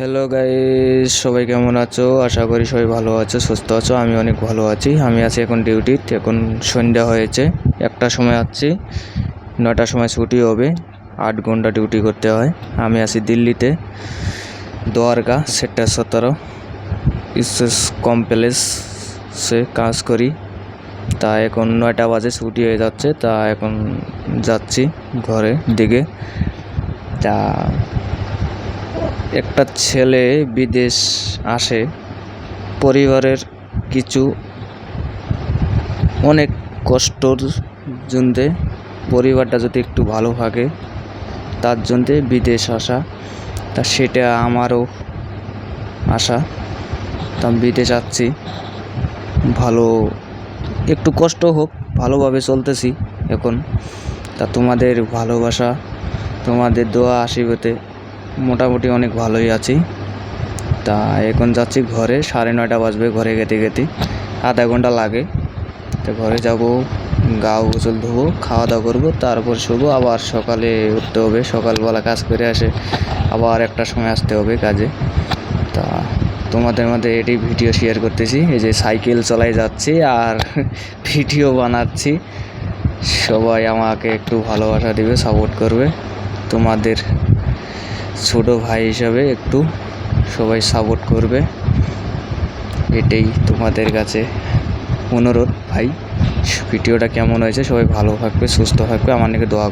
Hello guys, সবাই কেমন আছো? আশা করি সবাই ভালো আছো, সুস্থ আছো। আমি অনেক ভালো আছি। আমি আছি এখন ডিউটিতে। এখন সন্ধ্যা হয়েছে, 1টার সময় আসছি, 9টার সময় ছুটি হবে। 8 ঘন্টা ডিউটি করতে হয়। আমি আছি দিল্লিতে, দ্বারকা সেক্টর 17 ইসেস কমপ্লেক্সে কাজ করি। তা এখন 9টা বাজে, ছুটি হয়ে যাচ্ছে। তা এখন যাচ্ছি ঘরে দিকে। তা একটা ছেলে বিদেশ আসে পরিবারের কিছু অনেক কষ্টর জন্যে, পরিবারটা যদি একটু ভালো থাকে তার জন্যে বিদেশ আসা। তা সেটা আমারও আশা। তা আমি বিদেশ যাচ্ছি, ভালো একটু কষ্ট হোক, ভালোভাবে চলতেছি এখন। তা তোমাদের ভালোবাসা, তোমাদের দোয়া আশীর্বাদে মোটামুটি অনেক ভালোই আছি। তা এখন যাচ্ছি ঘরে, 9:30 বাজবে ঘরে যেতে যেতে, আধা ঘন্টা লাগে। তো ঘরে যাব, গা গোসল ধোবো, খাওয়া দাওয়া করবো, তারপর শোবো। আবার সকালে উঠতে হবে, সকালবেলা কাজ করে আসে আবার 1টার সময় আসতে হবে কাজে। তা তোমাদের মধ্যে এটি ভিডিও শেয়ার করতেছি, এই যে সাইকেল চালাই যাচ্ছি আর ভিডিও বানাচ্ছি। সবাই আমাকে একটু ভালোবাসা দিবে, সাপোর্ট করবে। তোমাদের ছোট ভাই হিসাবে একটু সবাই সাপোর্ট করবে, এটাই তোমাদের কাছে অনুরোধ। ভাই, ভিডিওটা কেমন হয়েছে? সবাই ভালো থাকবে, সুস্থ থাকবে, আমার নাকি দোয়া